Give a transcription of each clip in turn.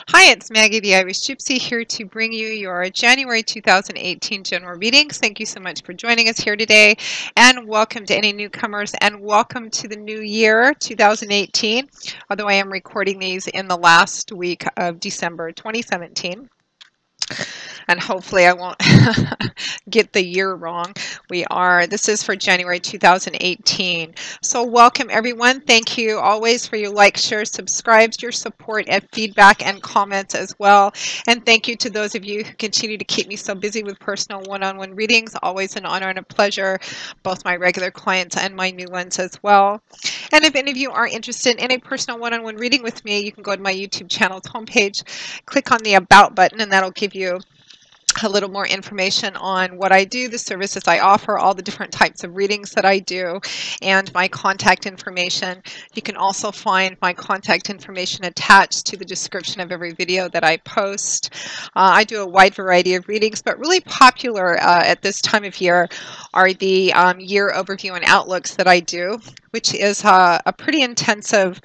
Hi, it's Maggie the Irish Gypsy here to bring you your January 2018 general readings. Thank you so much for joining us here today, and welcome to any newcomers, and welcome to the new year 2018, although I am recording these in the last week of December 2017. And hopefully I won't get the year wrong. This is for January 2018. So welcome everyone. Thank you always for your likes, shares, subscribes, your support and feedback and comments as well. And thank you to those of you who continue to keep me so busy with personal one-on-one readings. Always an honor and a pleasure, both my regular clients and my new ones as well. And if any of you are interested in a personal one-on-one reading with me, you can go to my YouTube channel's homepage, click on the About button, and that'll give you a little more information on what I do, the services I offer, all the different types of readings that I do, and my contact information. You can also find my contact information attached to the description of every video that I post. I do a wide variety of readings, but really popular at this time of year are the year overview and outlooks that I do, which is a pretty intensive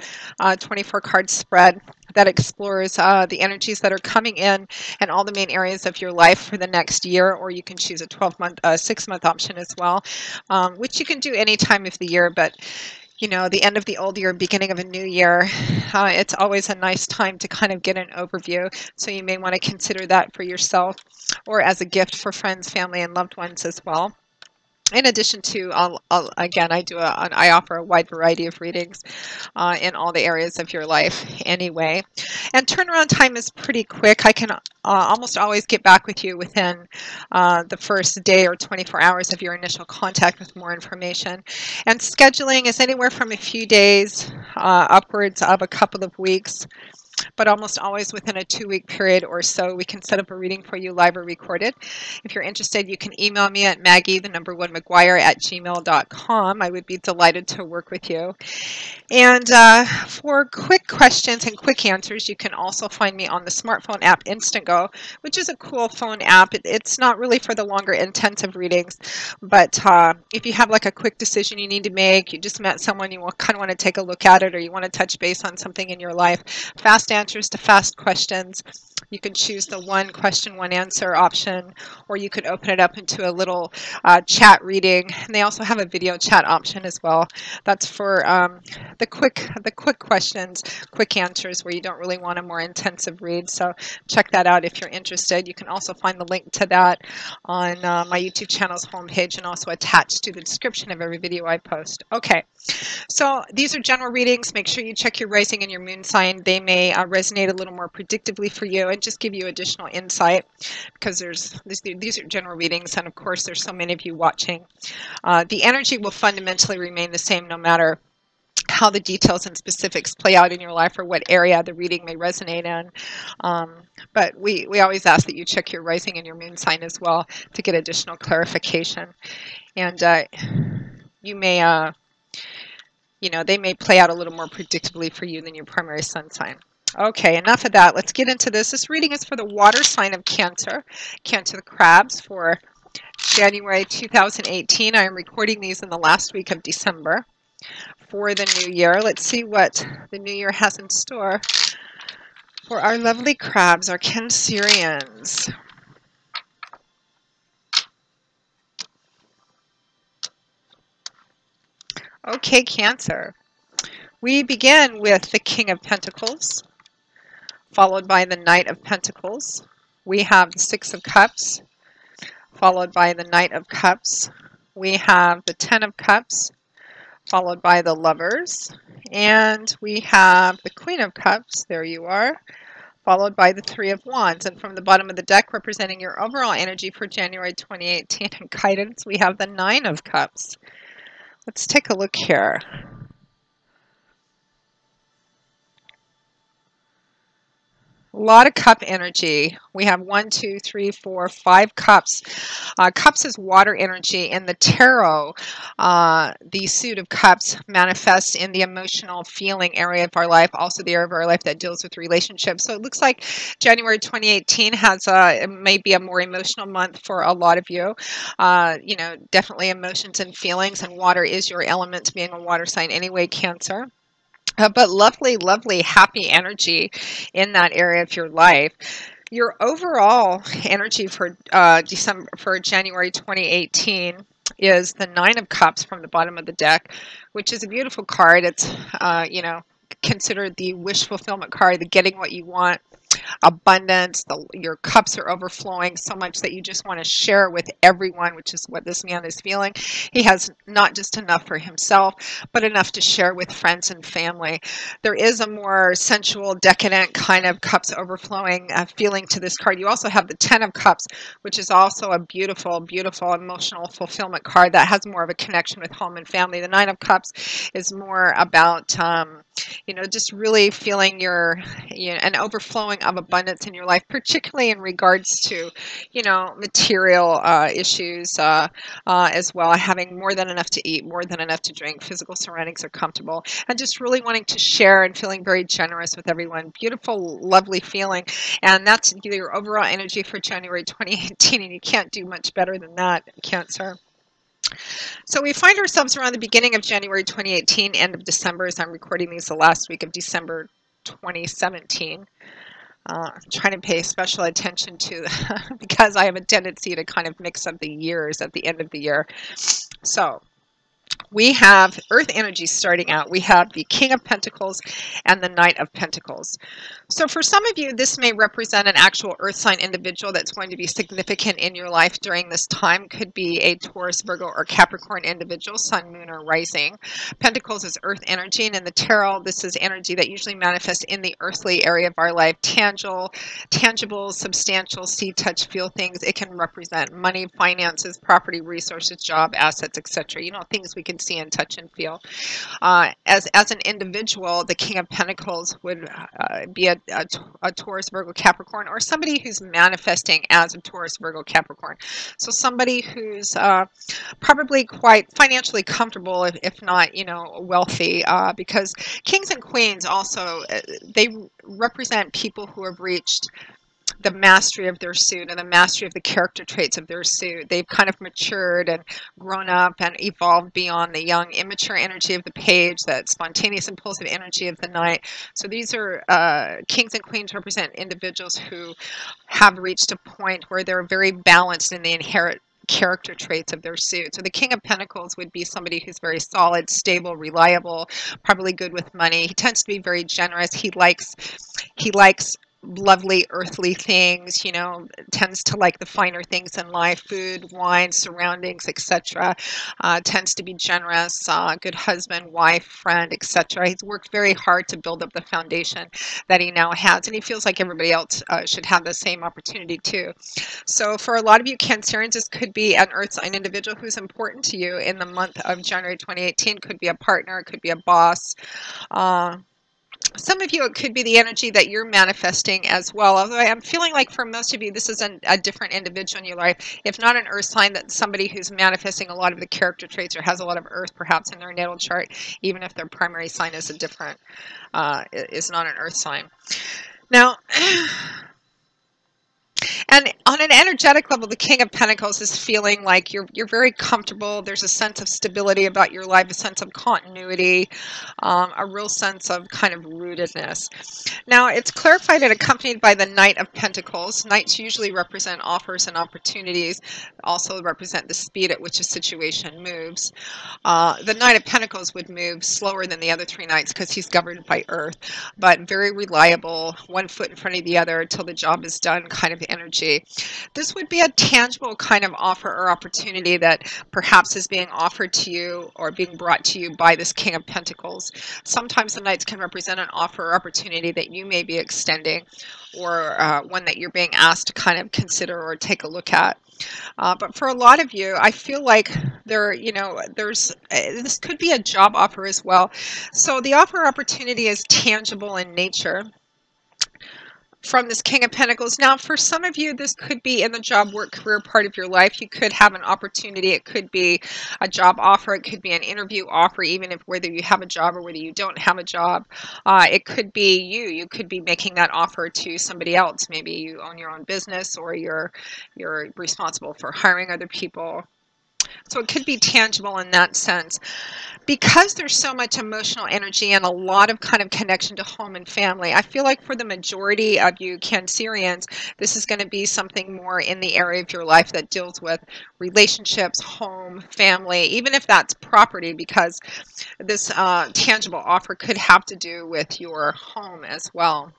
24 card spread that explores the energies that are coming in and all the main areas of your life for the next year, or you can choose a 12-month, 6-month option as well, which you can do any time of the year. But you know, the end of the old year, beginning of a new year, it's always a nice time to kind of get an overview. So you may want to consider that for yourself or as a gift for friends, family, and loved ones as well. In addition to, again, I offer a wide variety of readings in all the areas of your life anyway. And turnaround time is pretty quick. I can almost always get back with you within the first day or 24 hours of your initial contact with more information. And scheduling is anywhere from a few days upwards of a couple of weeks, but almost always within a 2-week period or so, we can set up a reading for you live or recorded. If you're interested, you can email me at maggie1mcguire@gmail.com. I would be delighted to work with you. And for quick questions and quick answers, you can also find me on the smartphone app Instantgo, which is a cool phone app. It's not really for the longer intensive readings, but if you have like a quick decision you need to make, you just met someone, you kind of want to take a look at it, or you want to touch base on something in your life, fast answers to fast questions. You can choose the one question, one answer option, or you could open it up into a little chat reading. And they also have a video chat option as well. That's for the quick questions, quick answers where you don't really want a more intensive read. So check that out if you're interested. You can also find the link to that on my YouTube channel's homepage and also attached to the description of every video I post. Okay, so these are general readings. Make sure you check your rising and your moon sign. They may resonate a little more predictably for you and just give you additional insight, because these are general readings, and of course there's so many of you watching. The energy will fundamentally remain the same no matter how the details and specifics play out in your life or what area the reading may resonate in. But we always ask that you check your rising and your moon sign as well to get additional clarification. And you may, you know, they may play out a little more predictably for you than your primary sun sign. Okay, enough of that. Let's get into this. This reading is for the water sign of Cancer, Cancer the Crabs, for January 2018. I am recording these in the last week of December for the new year. Let's see what the new year has in store for our lovely crabs, our Cancerians. Okay, Cancer. We begin with the King of Pentacles, followed by the Knight of Pentacles. We have the Six of Cups, followed by the Knight of Cups. We have the Ten of Cups, followed by the Lovers, and we have the Queen of Cups, there you are, followed by the Three of Wands. And from the bottom of the deck, representing your overall energy for January 2018 and guidance, we have the Nine of Cups. Let's take a look here. A lot of cup energy. We have 1, 2, 3, 4, 5 cups. Cups is water energy. In the tarot, the suit of cups manifests in the emotional feeling area of our life, also the area of our life that deals with relationships. So it looks like January 2018 has it may be a more emotional month for a lot of you. You know, definitely emotions and feelings, and water is your element, being a water sign anyway, Cancer. But lovely, lovely, happy energy in that area of your life. Your overall energy for January 2018 is the Nine of Cups from the bottom of the deck, which is a beautiful card. It's considered the wish fulfillment card, the getting what you want, abundance. Your cups are overflowing so much that you just want to share with everyone, which is what this man is feeling. He has not just enough for himself, but enough to share with friends and family. There is a more sensual, decadent kind of cups overflowing feeling to this card. You also have the Ten of Cups, which is also a beautiful, beautiful emotional fulfillment card that has more of a connection with home and family. The Nine of Cups is more about just really feeling an overflowing of abundance in your life, particularly in regards to, material issues as well, having more than enough to eat, more than enough to drink, physical surroundings are comfortable, and just really wanting to share and feeling very generous with everyone. Beautiful, lovely feeling. And that's your overall energy for January 2018, and you can't do much better than that, Cancer. So we find ourselves around the beginning of January 2018, end of December, as I'm recording these the last week of December 2017. Trying to pay special attention to because I have a tendency to kind of mix up the years at the end of the year. So we have Earth energy starting out. We have the King of Pentacles and the Knight of Pentacles. So for some of you, this may represent an actual earth sign individual that's going to be significant in your life during this time. Could be a Taurus, Virgo, or Capricorn individual, sun, moon, or rising. Pentacles is earth energy, and in the tarot, this is energy that usually manifests in the earthly area of our life. Tangible, substantial, see, touch, feel things. It can represent money, finances, property, resources, job, assets, etc. Things we can see and touch and feel. As an individual, the King of Pentacles would be a Taurus, Virgo, Capricorn, or somebody who's manifesting as a Taurus, Virgo, Capricorn. So somebody who's probably quite financially comfortable, if not, wealthy, because kings and queens also, they represent people who have reached the mastery of their suit and the mastery of the character traits of their suit. They've kind of matured and grown up and evolved beyond the young, immature energy of the page, that spontaneous, impulsive energy of the night. So these are kings and queens represent individuals who have reached a point where they're very balanced in the inherent character traits of their suit. So the King of Pentacles would be somebody who's very solid, stable, reliable, probably good with money. He tends to be very generous. He likes lovely earthly things, tends to like the finer things in life, food, wine, surroundings, etc. Tends to be generous, good husband, wife, friend, etc. He's worked very hard to build up the foundation that he now has, and he feels like everybody else should have the same opportunity too. So for a lot of you Cancerians, this could be an earth sign individual who's important to you in the month of January 2018. Could be a partner, it could be a boss. Some of you, it could be the energy that you're manifesting as well. Although I'm feeling like for most of you, this is a different individual in your life. If not an earth sign, that somebody who's manifesting a lot of the character traits or has a lot of earth perhaps in their natal chart, even if their primary sign is is not an earth sign. Now, and on an energetic level, the King of Pentacles is feeling like you're very comfortable. There's a sense of stability about your life, a sense of continuity, a real sense of kind of rootedness. Now, it's clarified and accompanied by the Knight of Pentacles. Knights usually represent offers and opportunities, also represent the speed at which a situation moves. The Knight of Pentacles would move slower than the other three knights because he's governed by Earth, but very reliable, one foot in front of the other until the job is done kind of energy. This would be a tangible kind of offer or opportunity that perhaps is being offered to you or being brought to you by this King of Pentacles. Sometimes the knights can represent an offer or opportunity that you may be extending, or one that you're being asked to kind of consider or take a look at. But for a lot of you, I feel like this could be a job offer as well. So the offer opportunity is tangible in nature from this King of Pentacles. Now, for some of you, this could be in the job, work, career part of your life. You could have an opportunity. It could be a job offer. It could be an interview offer, even if whether you have a job or whether you don't have a job. It could be you. You could be making that offer to somebody else. Maybe you own your own business, or you're responsible for hiring other people. So it could be tangible in that sense. because there's so much emotional energy and a lot of kind of connection to home and family, I feel like for the majority of you Cancerians, this is going to be something more in the area of your life that deals with relationships, home, family, even if that's property, because this tangible offer could have to do with your home as well,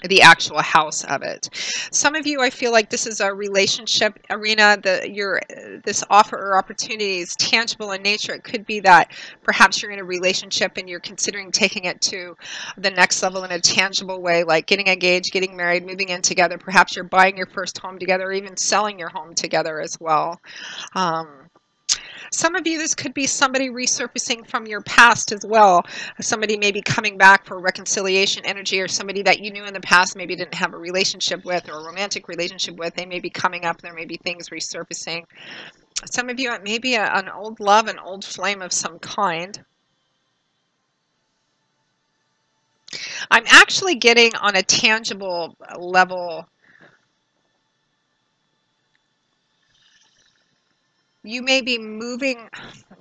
the actual house of it. Some of you, I feel like this is a relationship arena. This offer or opportunity is tangible in nature. It could be that perhaps you're in a relationship and you're considering taking it to the next level in a tangible way, like getting engaged, getting married, moving in together. Perhaps you're buying your first home together, or even selling your home together as well. Um, some of you, this could be somebody resurfacing from your past as well. Somebody may be coming back for reconciliation energy, or somebody that you knew in the past maybe didn't have a relationship with or a romantic relationship with. They may be coming up. There may be things resurfacing. Some of you, it may be an old love, an old flame of some kind. I'm actually getting on a tangible level. You may be moving,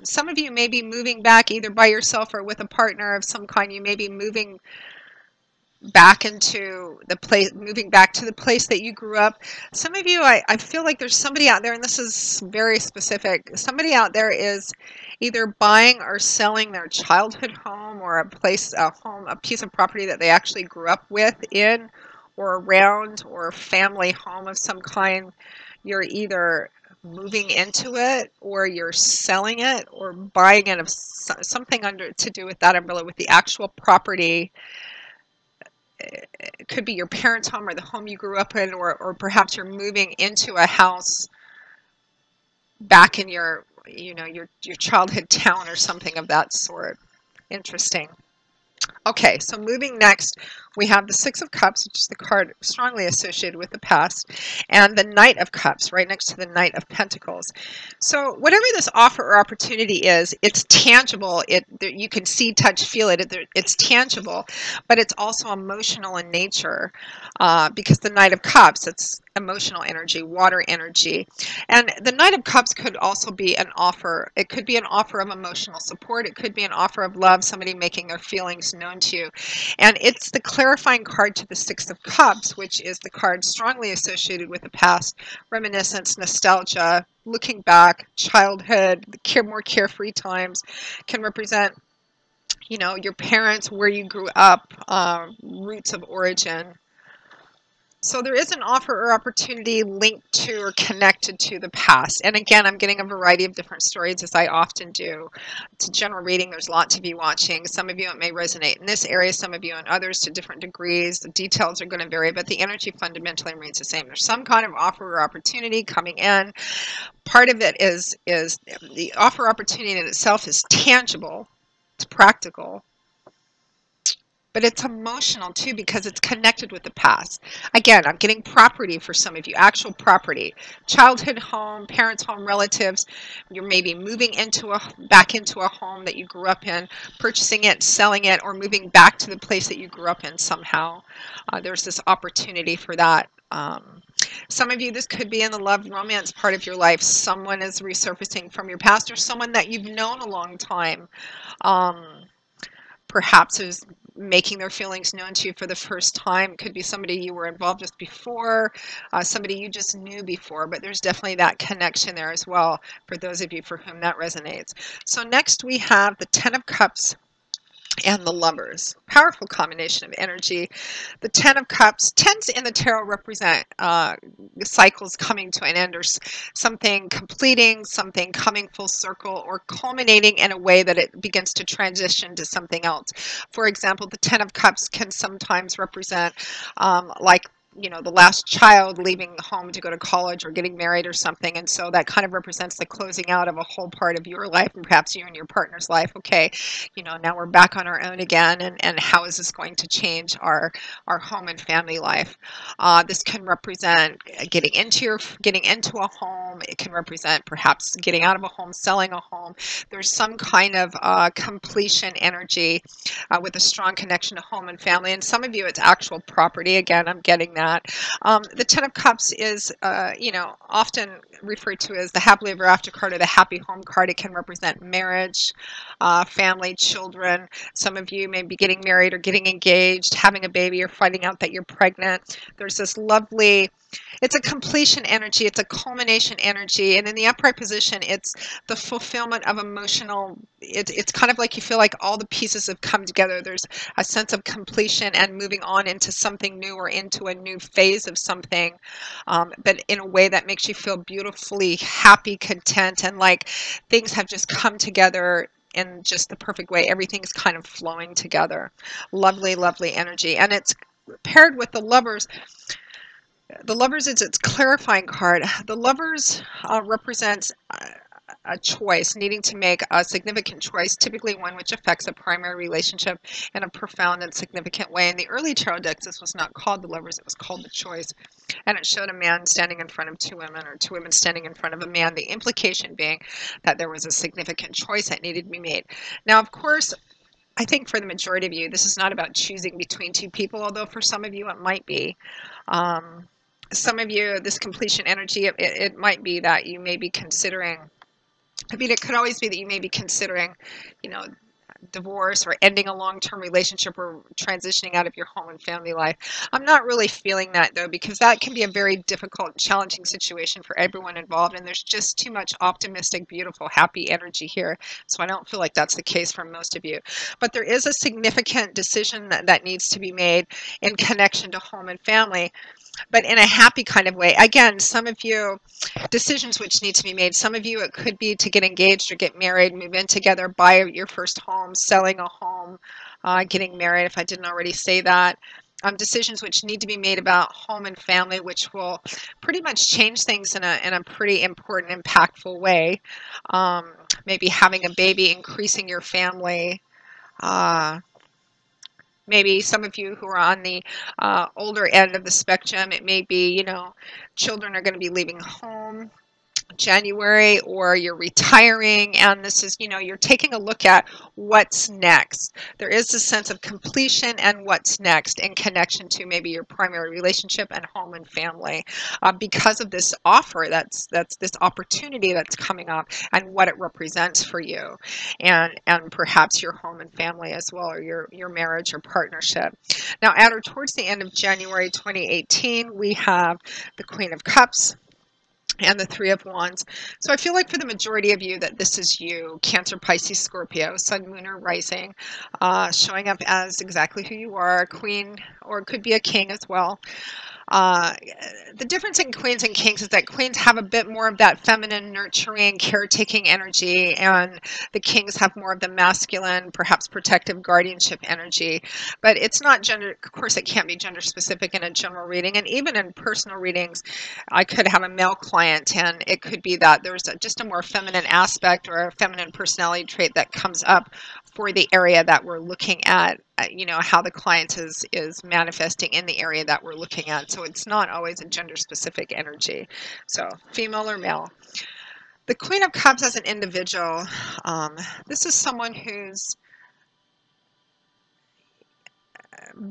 some of you may be moving back either by yourself or with a partner of some kind. You may be moving back into the place, moving back to the place that you grew up. Some of you, I feel like there's somebody out there, and this is very specific, somebody out there is either buying or selling their childhood home, or a home, a piece of property that they actually grew up with, in or around, or a family home of some kind. You're either moving into it, or you're selling it, or buying it of something under to do with that umbrella, with the actual property. It could be your parents' home or the home you grew up in, or perhaps you're moving into a house back in your childhood town or something of that sort. Interesting. Okay, so moving next, we have the Six of Cups, which is the card strongly associated with the past, and the Knight of Cups, right next to the Knight of Pentacles. So whatever this offer or opportunity is, it's tangible. You can see, touch, feel it. It's tangible, but it's also emotional in nature, because the Knight of Cups, it's emotional energy, water energy. And the Knight of Cups could also be an offer. It could be an offer of emotional support. It could be an offer of love, somebody making their feelings known to you. And it's the clarifying card to the Six of Cups, which is the card strongly associated with the past, reminiscence, nostalgia, looking back, childhood, more carefree times, can represent, your parents, where you grew up, roots of origin. So there is an offer or opportunity linked to or connected to the past. And again, I'm getting a variety of different stories, as I often do. It's a general reading. There's lots of you watching. Some of you, it may resonate in this area, some of you in others to different degrees. The details are going to vary, but the energy fundamentally remains the same. There's some kind of offer or opportunity coming in. Part of it is the offer opportunity in itself is tangible. It's practical. But it's emotional too, because it's connected with the past. Again, I'm getting property for some of you, actual property, childhood home, parents' home, relatives. You're maybe moving back into a home that you grew up in, purchasing it, selling it, or moving back to the place that you grew up in somehow. There's this opportunity for that. Some of you, this could be in the love romance part of your life. Someone is resurfacing from your past, or someone that you've known a long time. Perhaps is making their feelings known to you for the first time. Could be somebody you were involved with before, somebody you just knew before, but there's definitely that connection there as well for those of you for whom that resonates. So next we have the Ten of Cups and the Lovers. Powerful combination of energy. The Ten of Cups, tens in the tarot represent cycles coming to an end, or something completing, something coming full circle, or culminating in a way that it begins to transition to something else. For example, the Ten of Cups can sometimes represent like the last child leaving home to go to college or getting married or something. And so that kind of represents the closing out of a whole part of your life, and perhaps you and your partner's life. Okay, now we're back on our own again, and how is this going to change our home and family life? This can represent getting into a home, home. It can represent perhaps getting out of a home, selling a home. There's some kind of completion energy with a strong connection to home and family. And some of you, it's actual property. Again, I'm getting that. The Ten of Cups is, often referred to as the happily ever after card or the happy home card. It can represent marriage, family, children. Some of you may be getting married or getting engaged, having a baby, or finding out that you're pregnant. There's this lovely, it's a completion energy, it's a culmination energy, and in the upright position, it's the fulfillment of emotional, it's kind of like you feel like all the pieces have come together. There's a sense of completion and moving on into something new or into a new phase of something, but in a way that makes you feel beautifully happy, content, and like things have just come together in just the perfect way. Everything's kind of flowing together. Lovely, lovely energy. And it's paired with the Lovers. The Lovers is its clarifying card. The Lovers represents a choice, needing to make a significant choice, typically one which affects a primary relationship in a profound and significant way. In the early tarot decks, this was not called the Lovers, it was called the Choice. And it showed a man standing in front of two women, or two women standing in front of a man, the implication being that there was a significant choice that needed to be made. Now, of course, I think for the majority of you, this is not about choosing between two people, although for some of you it might be. Some of you, this completion energy, it might be that you may be considering, I mean, it could always be that you may be considering, divorce or ending a long-term relationship or transitioning out of your home and family life. I'm not really feeling that though, because that can be a very difficult, challenging situation for everyone involved, and there's just too much optimistic, beautiful, happy energy here. So I don't feel like that's the case for most of you. But there is a significant decision that needs to be made in connection to home and family, but in a happy kind of way. Again, some of you, decisions which need to be made. Some of you, it could be to get engaged or get married, move in together, buy your first home, selling a home, getting married, if I didn't already say that. Decisions which need to be made about home and family, which will pretty much change things in a pretty important, impactful way. Maybe having a baby, increasing your family. Maybe some of you who are on the older end of the spectrum, it may be, children are going to be leaving home January, or you're retiring, and this is, you're taking a look at what's next. There is a sense of completion and what's next in connection to maybe your primary relationship and home and family, because of this offer, that's this opportunity that's coming up and what it represents for you, and perhaps your home and family as well, or your marriage or partnership. Now, at or towards the end of January 2018, we have the Queen of Cups and the Three of Wands. So I feel like for the majority of you that this is you, Cancer, Pisces, Scorpio, Sun, Moon, or Rising, showing up as exactly who you are, a queen, or it could be a king as well. The difference in queens and kings is that queens have a bit more of that feminine, nurturing, caretaking energy, and the kings have more of the masculine, perhaps protective guardianship energy. But it's not gender, of course, it can't be gender specific in a general reading. And even in personal readings, I could have a male client, and it could be that there's just a more feminine aspect or a feminine personality trait that comes up for the area that we're looking at, how the client is manifesting in the area that we're looking at. So it's not always a gender specific energy. So female or male. The Queen of Cups as an individual, this is someone who's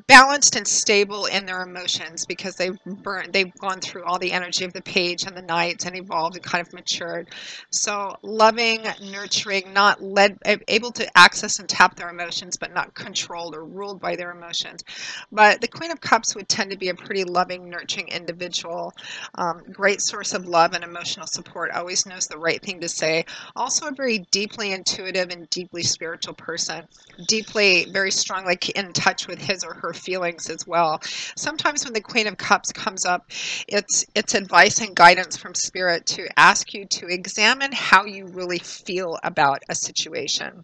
balanced and stable in their emotions, because they've gone through all the energy of the page and the knights and evolved and kind of matured. So loving, nurturing, not led, able to access and tap their emotions, but not controlled or ruled by their emotions. But the Queen of Cups would tend to be a pretty loving, nurturing individual. Great source of love and emotional support, always knows the right thing to say. Also a very deeply intuitive and deeply spiritual person. Deeply, very strongly in touch with his or her feelings as well. Sometimes when the Queen of Cups comes up, it's advice and guidance from Spirit to ask you to examine how you really feel about a situation.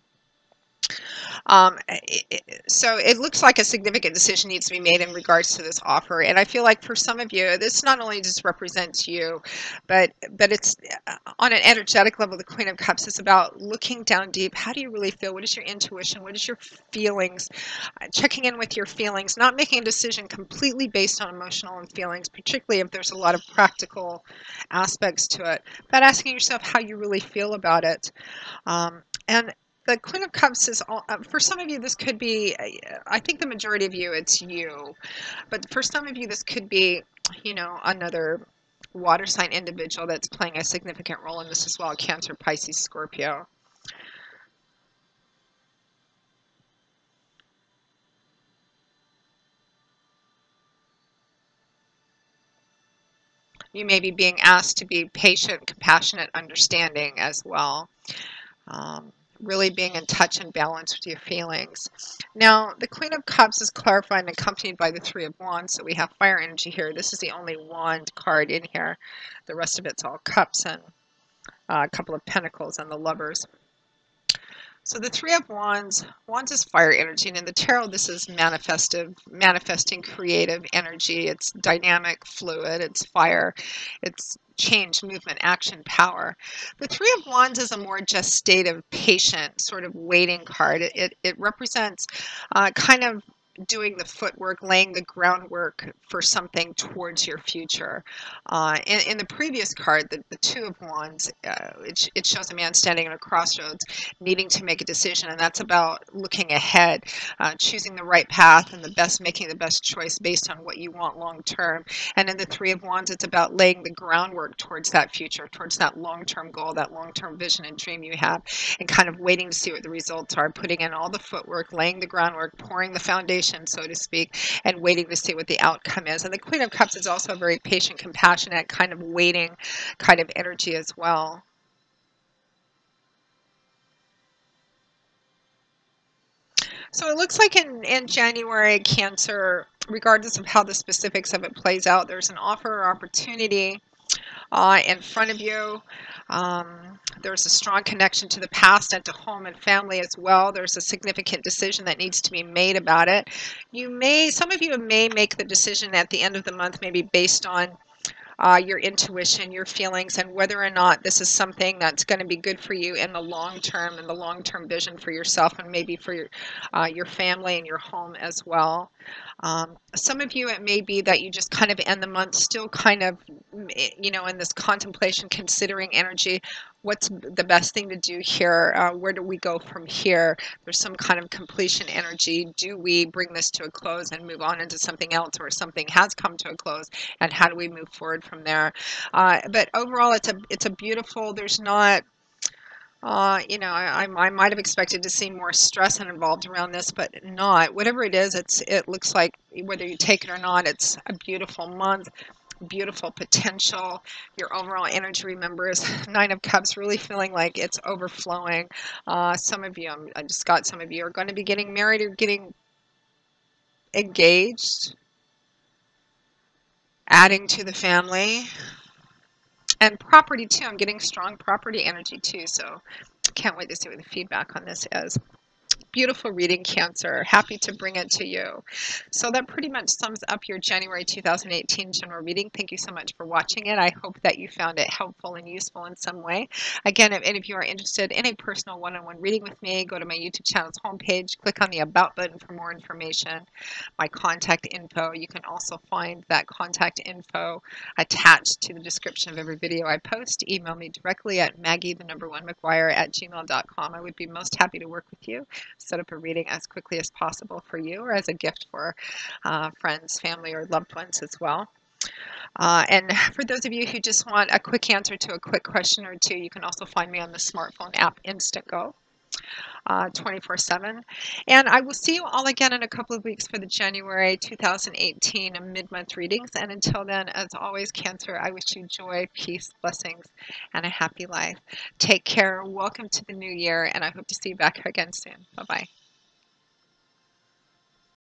So it looks like a significant decision needs to be made in regards to this offer. And I feel like for some of you, this not only just represents you, but it's on an energetic level. The Queen of Cups is about looking down deep. How do you really feel? What is your intuition? What is your feelings? Checking in with your feelings, not making a decision completely based on emotional and feelings, particularly if there's a lot of practical aspects to it, but asking yourself how you really feel about it. And the Queen of Cups is all, for some of you, this could be, I think the majority of you, it's you. But for some of you, this could be, another water sign individual that's playing a significant role in this as well, Cancer, Pisces, Scorpio. You may be being asked to be patient, compassionate, understanding as well. Um, really being in touch and balance with your feelings. Now, the Queen of Cups is clarified and accompanied by the Three of Wands, so we have fire energy here. This is the only wand card in here. The rest of it's all cups and a couple of pentacles and the lovers. So the Three of Wands, Wands is fire energy, and in the tarot, this is manifesting creative energy. It's dynamic, fluid, it's fire, it's change, movement, action, power. The Three of Wands is a more gestative, patient, sort of waiting card. It represents kind of doing the footwork, laying the groundwork for something towards your future. In the previous card, the Two of Wands, it shows a man standing at a crossroads, needing to make a decision, and that's about looking ahead, choosing the right path and making the best choice based on what you want long term. And in the Three of Wands, it's about laying the groundwork towards that future, towards that long term goal, that long term vision and dream you have, and kind of waiting to see what the results are, putting in all the footwork, laying the groundwork, pouring the foundation, so to speak, and waiting to see what the outcome is. And the Queen of Cups is also a very patient, compassionate, kind of waiting kind of energy as well. So it looks like in January, Cancer, regardless of how the specifics of it plays out, there's an offer or opportunity in front of you. There's a strong connection to the past and to home and family as well. There's a significant decision that needs to be made about it. Some of you may make the decision at the end of the month, maybe based on your intuition, your feelings, and whether or not this is something that's going to be good for you in the long term and the long-term vision for yourself and maybe for your family and your home as well. Some of you, it may be that you just kind of end the month still kind of, in this contemplation, considering energy. What's the best thing to do here? Where do we go from here? There's some kind of completion energy. Do we bring this to a close and move on into something else, or something has come to a close, and how do we move forward from there? But overall, it's a beautiful. There's not. I might have expected to see more stress involved around this, but not. Whatever it is, it looks like whether you take it or not, it's a beautiful month, beautiful potential. Your overall energy, remember, is Nine of Cups, really feeling like it's overflowing. Some of you, I just got some of you are going to be getting married or getting engaged, adding to the family. And property too. I'm getting strong property energy too, so can't wait to see what the feedback on this is. Beautiful reading, Cancer. Happy to bring it to you. So that pretty much sums up your January 2018 general reading. Thank you so much for watching it. I hope that you found it helpful and useful in some way. Again, if any of you are interested in a personal one-on-one reading with me, go to my YouTube channel's homepage, click on the About button for more information, my contact info. You can also find that contact info attached to the description of every video I post. Email me directly at maggie1McGuire@gmail.com. I would be most happy to work with you, set up a reading as quickly as possible for you, or as a gift for friends, family, or loved ones as well. And for those of you who just want a quick answer to a quick question or two, you can also find me on the smartphone app Instantgo. 24/7. And I will see you all again in a couple of weeks for the January 2018 mid-month readings. And until then, as always, Cancer, I wish you joy, peace, blessings, and a happy life. Take care. Welcome to the new year, and I hope to see you back here again soon. Bye-bye.